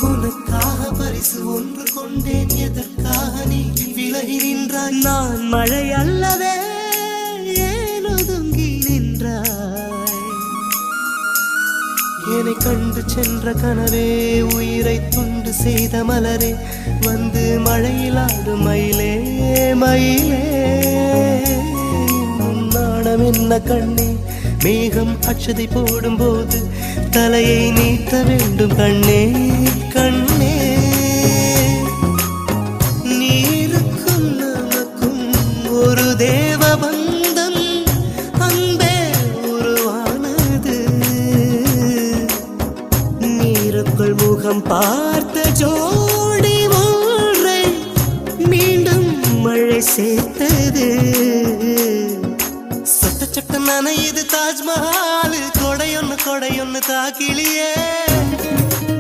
உனக்காக பரிசு ஒன்று கொண்டேன், எதற்காக நீ விலகி நின்றாய்? நான் மழை அல்லவே, ஏன் ஒதுங்கி நின்றாய்? என்னை கண்டு சென்ற கனவே, உயிரை துண்டு செய்த மலரே, வந்து மழையில் ஆடும் மயிலே மயிலே. நாணம் என்ன கண்ணே, மேகம் அச்சதை போடும் போது தலையை நீட்ட வேண்டும் கண்ணே கண்ணே. நீருக்கும் நமக்கும் ஒரு தேவ பந்தம் அன்பே உருவானது. நீருக்குள் முகம் பார்த்த ஜோடி ஒன்றை மீண்டும் மழை சேர்த்தது. சொட்ட சொட்ட நனையுது தாஜ்மஹால், கொடையொன்னு கொடையொன்னு தாக்கிலியே.